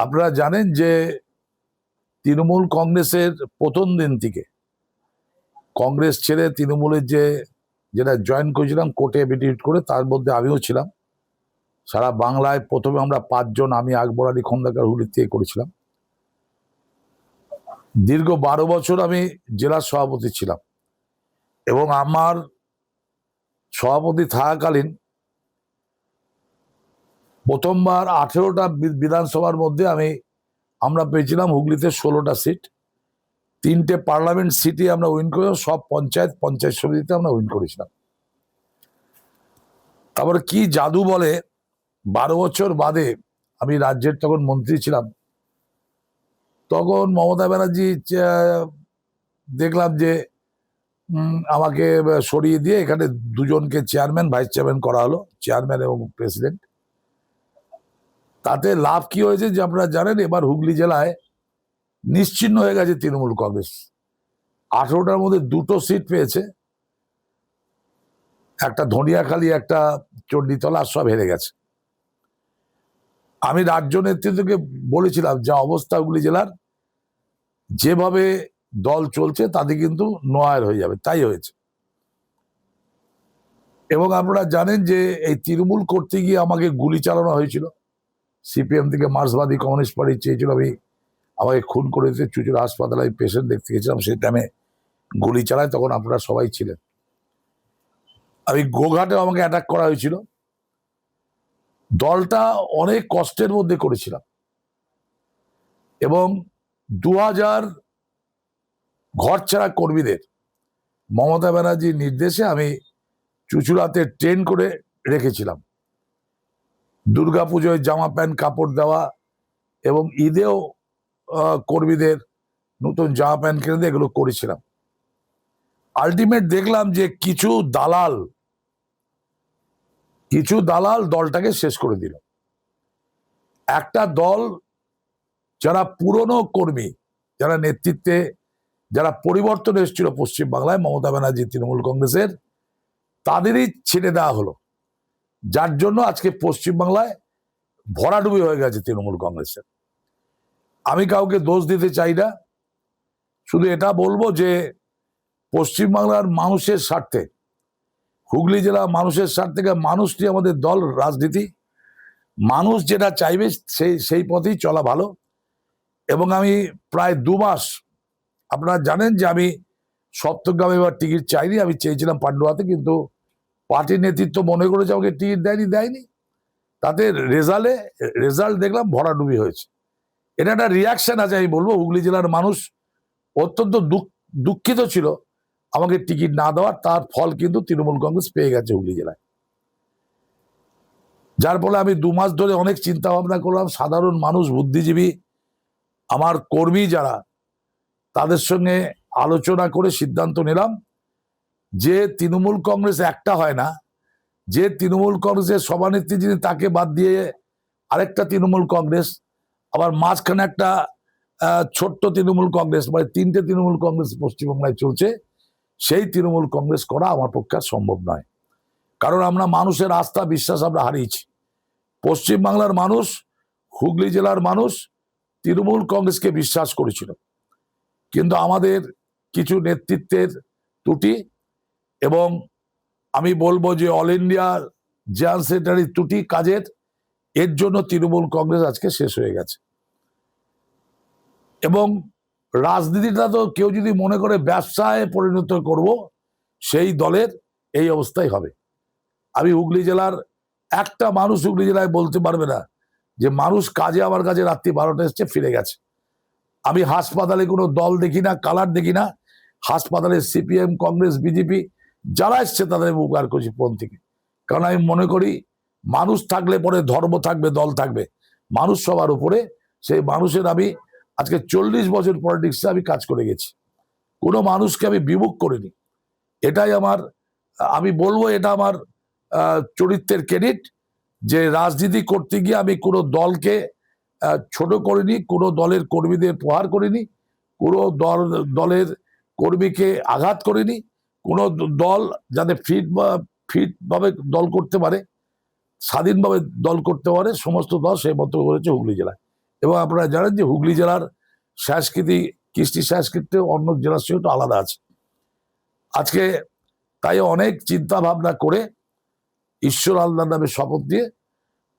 আপনারা জানেন যে তৃণমূল কংগ্রেসের প্রথম দিন থেকে কংগ্রেস ছেড়ে তৃণমূলের যেটা জয়েন করেছিলাম কোর্টে এফিডেভিট করে, তার মধ্যে আমিও ছিলাম। সারা বাংলায় প্রথমে আমরা 5 জন, আমি আকবর আলী খন্দকার হুগলি থেকে করেছিলাম। দীর্ঘ 12 বছর আমি জেলা সভাপতি ছিলাম এবং আমার সভাপতি থাকাকালীন প্রথমবার 18টা বিধানসভার মধ্যে আমরা পেয়েছিলাম হুগলিতে 16টা সিট। 3টে পার্লামেন্ট সিটি আমরা উইন করে সব পঞ্চায়েত সমিতিতে আমরা উইন করেছিলাম। তারপরে কি জাদু বলে 12 বছর বাদে আমি রাজ্যের তখন মন্ত্রী ছিলাম, তখন মমতা ব্যানার্জি দেখলাম যে আমাকে সরিয়ে দিয়ে এখানে 2জনকে চেয়ারম্যান ভাইস চেয়ারম্যান করা হলো, চেয়ারম্যান এবং প্রেসিডেন্ট। তাতে লাভ কি হয়েছে যে আপনারা জানেন, এবার হুগলি জেলায় নিশ্চিহ্ন হয়ে গেছে তৃণমূল কংগ্রেস। 18টার মধ্যে 2টো সিট পেয়েছে, একটা ধনিয়াখালী, একটা চণ্ডীতলা, সব হেরে গেছে। আমি রাজ্য নেতৃত্বকে বলেছিলাম যা অবস্থা হুগলি জেলার, যেভাবে দল চলছে তাতে কিন্তু নোয়ার হয়ে যাবে, তাই হয়েছে। এবং আপনারা জানেন যে এই তৃণমূল করতে গিয়ে আমাকে গুলি চালানো হয়েছিল। সিপিএম থেকে মার্ক্সবাদী কমিউনিস্ট পার্টি চেয়েছিল আমাকে খুন করে দিতে। চুচুড়া হাসপাতালে আমি পেশেন্ট দেখতে গেছিলাম, সেই টাইমে গুলি চালায়, তখন আপনারা সবাই ছিলেন। আমি গোঘাটে আমাকে অ্যাটাক করা হয়েছিল। দলটা অনেক কষ্টের মধ্যে করেছিলাম এবং 2000 ঘরছাড়া কর্মীদের মমতা ব্যানার্জির নির্দেশে আমি চুচুড়াতে ট্রেন করে রেখেছিলাম। দুর্গাপুজোয় জামা প্যান্ট কাপড় দেওয়া এবং ঈদেও কর্মীদের নতুন জামা প্যান্ট কিনে দিয়ে এগুলো করেছিলাম। আলটিমেট দেখলাম যে কিছু দালাল দলটাকে শেষ করে দিল। একটা দল যারা পুরনো কর্মী, যারা নেতৃত্বে, যারা পরিবর্তন এসেছিল পশ্চিমবাংলায় মমতা ব্যানার্জি তৃণমূল কংগ্রেসের, তাদেরই ছেড়ে দেওয়া হলো, যার জন্য আজকে পশ্চিমবাংলায় ভরাডুবি হয়ে গেছে তৃণমূল কংগ্রেসের। আমি কাউকে দোষ দিতে চাই না, শুধু এটা বলবো যে পশ্চিমবাংলার মানুষের স্বার্থে, হুগলি জেলা মানুষের স্বার্থে, মানুষটি আমাদের দল, রাজনীতি, মানুষ যেটা চাইবে সেই পথেই চলা ভালো। এবং আমি প্রায় 2 মাস, আপনারা জানেন যে আমি সপ্তগ্রামে এবার টিকিট চাইনি, আমি চেয়েছিলাম পান্ডুয়াতে, কিন্তু পার্টির নেতৃত্ব মনে করেছে আমাকে টিকিট দেয়নি। তাতে রেজাল্ট দেখলাম ভরাডুবি হয়েছে। এটা একটা রিয়াকশন আছে। আমি বলবো হুগলি জেলার মানুষ অত্যন্ত দুঃখিত ছিল আমাকে টিকিট না দেওয়ার। তার ফল কিন্তু তৃণমূল কংগ্রেস পেয়ে গেছে হুগলি জেলায়, যার ফলে আমি 2 মাস ধরে অনেক চিন্তা ভাবনা করলাম। সাধারণ মানুষ, বুদ্ধিজীবী, আমার কর্মী যারা, তাদের সঙ্গে আলোচনা করে সিদ্ধান্ত নিলাম যে তৃণমূল কংগ্রেস একটা হয় না। যে তৃণমূল কংগ্রেসের সভানেত্রী যিনি, তাকে বাদ দিয়ে আরেকটা তৃণমূল কংগ্রেস, আবার মাঝখানে একটা ছোট্ট তৃণমূল কংগ্রেস, মানে 3টে তৃণমূল কংগ্রেস পশ্চিমবাংলায় চলছে। সেই তৃণমূল কংগ্রেস করা আমার পক্ষে সম্ভব নয়, কারণ আমরা মানুষের আস্থা বিশ্বাস আমরা হারিয়েছি। পশ্চিমবাংলার মানুষ, হুগলি জেলার মানুষ তৃণমূল কংগ্রেসকে বিশ্বাস করেছিল, কিন্তু আমাদের কিছু নেতৃত্বের ত্রুটি এবং আমি বলবো যে অল ইন্ডিয়া জেনারেল সেক্রেটারির ত্রুটি কাজের, এর জন্য তৃণমূল কংগ্রেস আজকে শেষ হয়ে গেছে। এবং রাজনীতিটা তো কেউ যদি মনে করে ব্যবসায় পরিণত করব, সেই দলের এই অবস্থাই হবে। আমি হুগলি জেলার একটা মানুষ হুগলি জেলায় বলতে পারবে না যে মানুষ কাজে আমার কাছে রাত্রি 12টা এসছে ফিরে গেছে। আমি হাসপাতালে কোনো দল দেখি না, কালার দেখি না। হাসপাতালে সিপিএম, কংগ্রেস, বিজেপি যারা এসছে তাদের উপকার করছি ফোন থেকে। কারণ আমি মনে করি মানুষ থাকলে পরে ধর্ম থাকবে, দল থাকবে, মানুষ সবার উপরে। সেই মানুষের আমি আজকে 40 বছর পলিটিক্সে আমি কাজ করে গেছি, কোনো মানুষকে আমি বিমুখ করিনি। এটাই আমি বলবো এটা আমার চরিত্রের ক্রেডিট, যে রাজনীতি করতে গিয়ে আমি কোনো দলকে ছোট করিনি, কোনো দলের কর্মীদের প্রহার করিনি, কোনো দলের কর্মীকে আঘাত করিনি। কোনো দল যাতে ফিটভাবে দল করতে পারে, স্বাধীনভাবে দল করতে পারে, সমস্ত দল সেই মতো করেছে হুগলি জেলায়। এবং আপনারা জানেন যে হুগলি জেলার সংস্কৃতি, কৃষ্টি সংস্কৃতি অন্য জেলার সঙ্গে একটু আলাদা আছে। আজকে তাই অনেক চিন্তা ভাবনা করে ঈশ্বর আল্লাহর নামে শপথ দিয়ে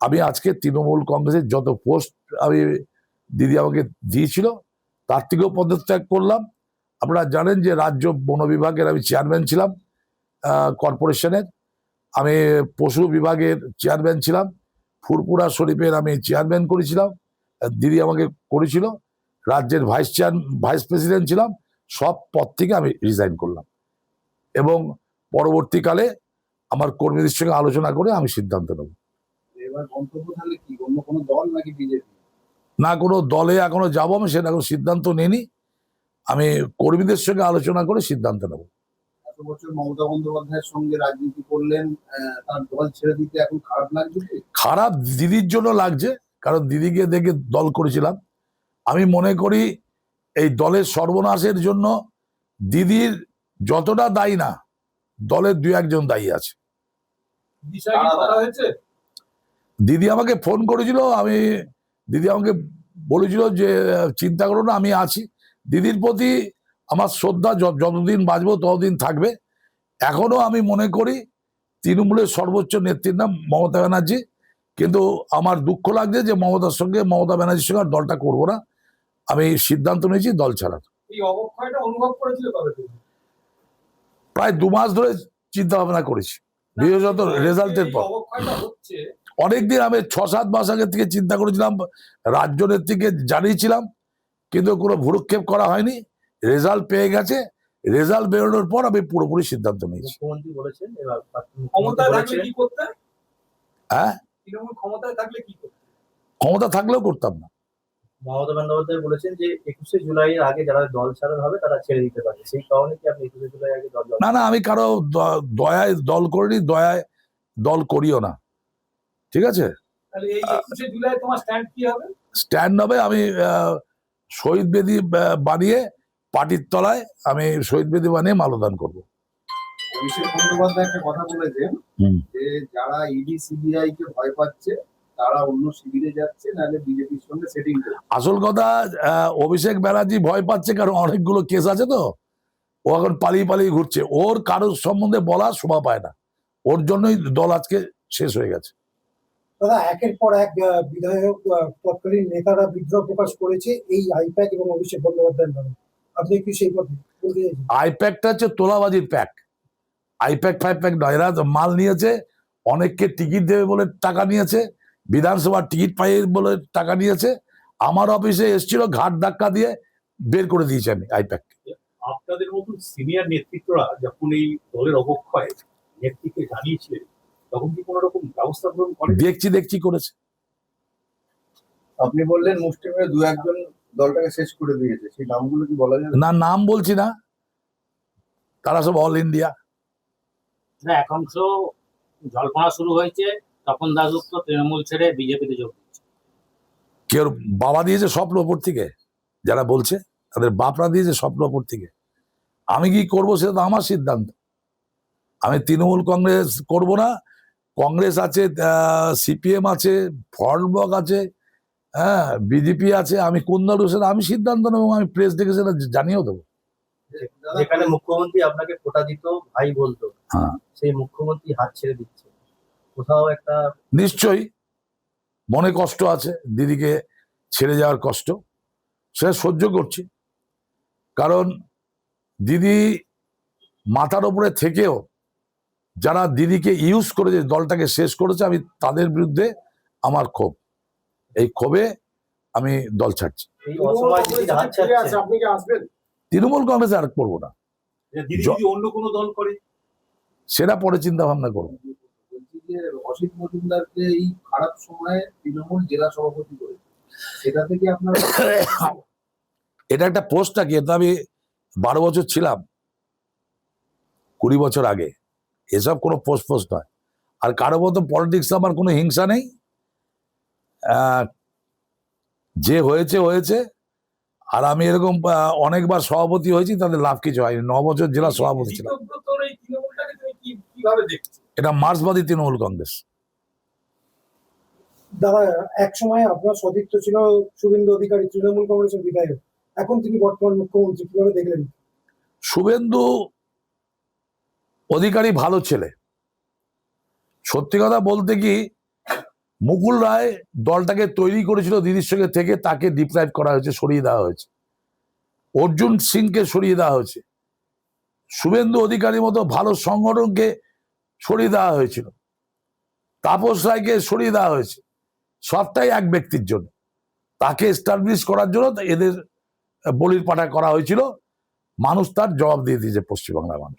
আমি আজকে তৃণমূল কংগ্রেসের যত পোস্ট আমি দিদি আমাকে দিয়েছিল তার থেকেও পদত্যাগ করলাম। আপনারা জানেন যে রাজ্য বন বিভাগের আমি চেয়ারম্যান ছিলাম, কর্পোরেশনের। আমি পশু বিভাগের চেয়ারম্যান ছিলাম, ফুরপুরা শরীফের আমি চেয়ারম্যান করেছিলাম, দিদি আমাকে করেছিল। রাজ্যের ভাইস প্রেসিডেন্ট ছিলাম। সব পদ থেকে আমি রিজাইন করলাম এবং পরবর্তীকালে আমার কর্মীদের সঙ্গে আলোচনা করে আমি সিদ্ধান্ত নেব। এবার গন্তব্য তাহলে কি, অন্য কোনো দল নাকি বিজেপি? না, কোনো দলে এখনো যাবো আমি সেটা এখন সিদ্ধান্ত নিইনি। আমি কর্মীদের সঙ্গে আলোচনা করে সিদ্ধান্ত নেব। এত বছর মমতা বন্দ্যোপাধ্যায়ের সঙ্গে রাজনীতি করলেন, তার দল ছেড়ে দিতে এখন খারাপ লাগছে কি? খারাপ দিদির জন্য লাগছে, কারণ দিদিকে দেখে দল করেছিলাম। আমি মনে করি এই দলের সর্বনাশের জন্য দিদির যতটা দায়ী না, দলের 2-1 জন দায়ী আছে। দিদি আমাকে ফোন করেছিল, দিদি আমাকে বলেছিল যে চিন্তা করো না, আমি আছি। দিদির প্রতি আমার শ্রদ্ধা যতদিন বাঁচবো ততদিন থাকবে। এখনো আমি মনে করি তৃণমূলের সর্বোচ্চ নেত্রীর নাম মমতা ব্যানার্জি, কিন্তু আমার দুঃখ লাগছে যে মমতা ব্যানার্জির সঙ্গে আর দলটা করবো না। আমি সিদ্ধান্ত নিয়েছি দল ছাড়ার। প্রায় 2 মাস ধরে চিন্তা ভাবনা করেছি বিশেষত রেজাল্টের পর। অনেকদিন আমি 6-7 মাস আগে থেকে চিন্তা করেছিলাম, রাজ্য নেত্রীকে জানিয়েছিলাম, কিন্তু কোনো ভ্রুক্ষেপ করা হয়নি। রেজাল্ট পেয়ে গেছে, রেজাল্ট বেরোনোর পর আমি পুরোপুরি সিদ্ধান্ত নিয়েছি। হ্যাঁ, ক্ষমতা থাকলেও করতাম না। মমতা বন্দ্যোপাধ্যায় বলেছেন যে 21শে জুলাইয়ের আগে যারা দল ছাড়া হবে তারা ছেড়ে দিতে পারে, সেই কারণে কি আপনি 21শে জুলাই আগে দল? না, আমি কারো দয়ায় দল করিনি, দয়ায় দল করিও না, ঠিক আছে? স্ট্যান্ড হবে আমি শহীদ বেদি বানিয়ে, পার্টির তলায় আমি শহীদ বেদি বানিয়ে মালদান করব। অভিষেক বন্দ্যোপাধ্যায় একটা কথা বলেছেন যে যারা ইডি সিবিআই কে ভয় পাচ্ছে তারা অন্য শিবিরে যাচ্ছে, নাহলে বিজেপির সঙ্গে সেটিং করছে। আসল কথা, অভিষেক ব্যানার্জি ভয় পাচ্ছে কারণ অনেকগুলো কেস আছে তো, ও এখন পালিয়ে ঘুরছে। ওর কারোর সম্বন্ধে বলা শোভা পায় না, ওর জন্যই দল আজকে শেষ হয়ে গেছে। দাদা, একের পর এক বিধায়ক, তৎকালীন নেতারা বিদ্রোহ প্রকাশ করেছে এই আইপ্যাক এবং অভিষেক বন্দ্যোপাধ্যায়ের নামে। আপনি কি সেই কথা বলতে চাইছেন? আইপ্যাকটা হচ্ছে তোলাবাজির প্যাক, আইপ্যাক ফাইপ্যাক নয়। এরা মাল নিয়েছে, অনেককে টিকিট দেবে বলে টাকা নিয়েছে, বিধানসভার টিকিট পাই বলে টাকা নিয়েছে। আমার অফিসে এসেছিল, ঘাট ধাক্কা দিয়ে বের করে দিয়েছে আমি আইপ্যাক। আপনাদের মতন সিনিয়র নেতৃত্বরা যখন এই দলের অবক্ষয় নেতৃত্বে জানিয়েছিলেন, তখন কি কোনো রকম ব্যবস্থা গ্রহণ করে? দেখছি করেছে। আপনি বললেন মুষ্টিমেয় 2-1 জন দলটাকে শেষ করে দিয়েছে, সেই নামগুলো কি বলা যাবে? না, নাম বলছি না, তারা সব অল ইন্ডিয়া। একাংশ জল্পনা শুরু হয়েছে তপন দাশগুপ্ত তৃণমূল ছেড়ে বিজেপিতে যোগ দিচ্ছে। কেউ বাবা দিয়েছে স্বপ্ন ওপর থেকে, যারা বলছে তাদের বাপরা দিয়েছে স্বপ্ন ওপর থেকে। আমি কি করবো সেটা তো আমার সিদ্ধান্ত। আমি তৃণমূল কংগ্রেস করব না। কংগ্রেস আছে, সিপিএম আছে, ফরওয়ার্ড ব্লক আছে, হ্যাঁ, বিজেপি আছে। আমি কোন দল সেটা আমি সিদ্ধান্ত নেবো, আমি প্রেস দেখে সেটা জানিয়েও দেবো। যেখানে মুখ্যমন্ত্রী আপনাকে ফোঁটা দিত, ভাই বলতো, হ্যাঁ, সেই মুখ্যমন্ত্রী হাত ছেড়ে দিচ্ছে, কোথাও একটা নিশ্চয়ই মনে কষ্ট আছে, দিদিকে ছেড়ে যাওয়ার কষ্ট, সেটা সহ্য করছি। কারণ দিদি মাথার উপরে থেকেও যারা দিদিকে ইউজ করেছে, দলটাকে শেষ করেছে, আমি তাদের বিরুদ্ধে আমার ক্ষোভ। এই ক্ষোভে আমি দল ছাড়ছি। তৃণমূল কংগ্রেসে আর করবো না, অন্য কোনো দল করে সেটা পরে চিন্তা ভাবনা করবো। বলছি যে অসিত মজুমদারকে এই খারাপ সময়ে তৃণমূল জেলা সভাপতি করেছে, সেটা থেকে আপনার এটা একটা পোস্ট নাকি? এটা আমি 12 বছর ছিলাম, 20 বছর আগে। এসব কোনো পোস্ট নয়। আর কারো মতো পলিটিক্স আমার কোনো হিংসা নেই। যে হয়েছে। আর আমি এরকম অনেকবার সভাপতি হয়েছি, তাদের লাভ কিছু হয়নি। 9 বছর জেলা সভাপতি ছিলাম। এটা মার্ক্সবাদী তৃণমূল কংগ্রেস। দাদা, এক সময় আপনার সতীর্থ ছিল শুভেন্দু অধিকারী, তৃণমূল কংগ্রেসের বিধায়ক, এখন তিনি বর্তমান মুখ্যমন্ত্রী, কিভাবে দেখলেন? শুভেন্দু অধিকারী ভালো ছেলে। সত্যি কথা বলতে কি, মুকুল রায় দলটাকে তৈরি করেছিল দিদির সঙ্গে থেকে, তাকে ডিপ্রাইভ করা হয়েছে, সরিয়ে দেওয়া হয়েছে। অর্জুন সিংকে সরিয়ে দেওয়া হয়েছে। শুভেন্দু অধিকারীর মতো ভালো সংগঠনকে সরিয়ে দেওয়া হয়েছিল। তাপস রায়কে সরিয়ে দেওয়া হয়েছে। সবটাই এক ব্যক্তির জন্য, তাকে এস্টাবলিশ করার জন্য এদের বলির পাঠা করা হয়েছিল। মানুষ তার জবাব দিয়ে দিয়েছে পশ্চিমবাংলার মানুষ।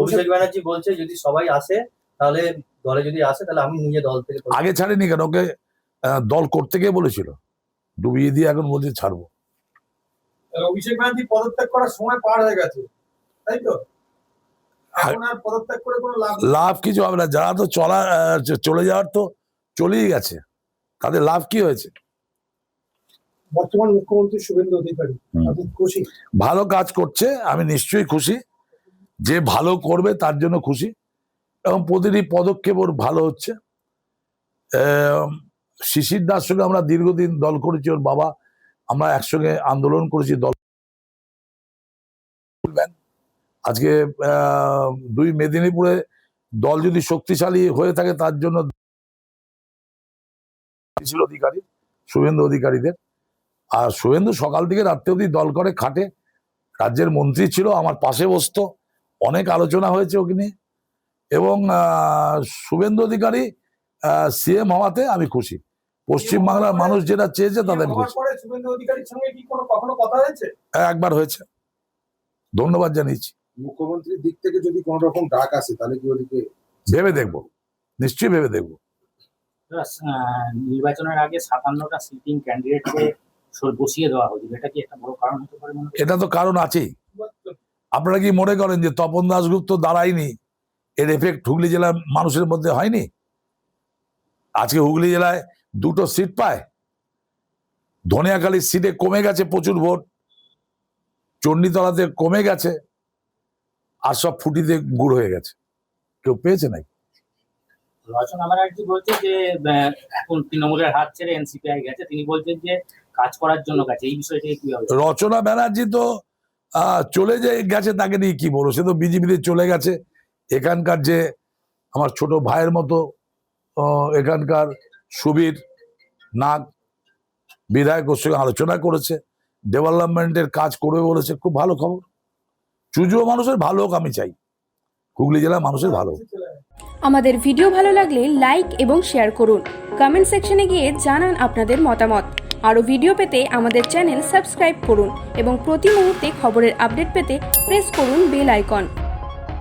অভিষেক ব্যানার্জি বলছে যদি সবাই আসে তাহলে দলে যদি আসে তাহলে আমি নিজে দল থেকে আগে ছাড়েনি কেন? ওকে দল করতে গিয়ে বলেছিল, ডুবিয়ে দিয়ে এখন বলছে ছাড়বো। অভিষেক ব্যানার্জি পদত্যাগ করার সময় পার হয়ে গেছে, তাই তো? এখন আর পদত্যাগ করে কোনো লাভ লাভ কিছু হবে না। যারা তো চলে যাওয়ার তো চলেই গেছে, তাদের লাভ কি হয়েছে? বর্তমান মুখ্যমন্ত্রী শুভেন্দু অধিকারী, আপনি খুশি? ভালো কাজ করছে, আমি নিশ্চয়ই খুশি। যে ভালো করবে তার জন্য খুশি, এবং প্রতিটি পদক্ষেপ ওর ভালো হচ্ছে। শিশির দাস সঙ্গে আমরা দীর্ঘদিন দল করেছি, ওর বাবা, আমরা একসঙ্গে আন্দোলন করেছি দল। আজকে 2 মেদিনীপুরে দল যদি শক্তিশালী হয়ে থাকে তার জন্য ছিল অধিকারী, শুভেন্দু অধিকারীদের। আর শুভেন্দু সকাল থেকে রাত্রে অবধি দল করে খাটে, রাজ্যের মন্ত্রী ছিল, আমার পাশে বসতো, অনেক আলোচনা হয়েছে ওকে নিয়ে। এবং শুভেন্দু অধিকারী সিএম হওয়াতে আমি খুশি। পশ্চিমবাংলার মানুষ যেটা চেয়েছে তাদের খুশি। শুভেন্দু অধিকারীর সঙ্গে কি কখনো কথা হয়েছে? একবার হয়েছে, ধন্যবাদ জানিয়েছি। মুখ্যমন্ত্রীর দিক থেকে যদি কোন রকম ডাক আসে তাহলে কি ওদিকে ভেবে দেখবো, নিশ্চয়ই ভেবে দেখবো। নির্বাচনের আগে 57টা সিটিং ক্যান্ডিডেটকে বসিয়ে দেওয়া হয়েছিল, এটা কি একটা বড় কারণ হতে পারে মনে হয়? এটা তো কারণ আছেই। আপনারা কি মনে করেন যে তপন দাশগুপ্ত দাঁড়ায়নি, এর এফেক্ট হুগলি জেলার মানুষের মধ্যে হয়নি? আজকে হুগলি জেলায় 2টো সিট পায়। ধনিয়াখালীর সিটে কমে গেছে প্রচুর ভোট, চণ্ডীতলাতে কমে গেছে, আর সব ফুটিতে গুড় হয়ে গেছে। কেউ পেয়েছে নাকি? রচনা ব্যানার্জি বলছে যে এখন তৃণমূলের হাত ছেড়ে এনসিপিআই গেছে, তিনি বলছেন যে কাজ করার জন্য গেছে। এই বিষয়টি কি হবে? রচনা ব্যানার্জি তো চলে গেছে, তাকে নিয়ে কি বলবো? সে তো বিজেপিতে চলে গেছে। এখানকার যে আমার ছোট ভাইয়ের মতো এখানকার সুবীর নাগ বিধায়ক, ওর সঙ্গে আলোচনা করেছে, ডেভেলপমেন্টের কাজ করবে বলেছে, খুব ভালো খবর। চুজুও মানুষের ভালো হোক আমি চাই, হুগলি জেলার মানুষের ভালো হোক। আমাদের ভিডিও ভালো লাগলে লাইক এবং শেয়ার করুন। কমেন্ট সেকশনে গিয়ে জানান আপনাদের মতামত। আরও ভিডিও পেতে আমাদের চ্যানেল সাবস্ক্রাইব করুন এবং প্রতি মুহূর্তে খবরের আপডেট পেতে প্রেস করুন বেল আইকন।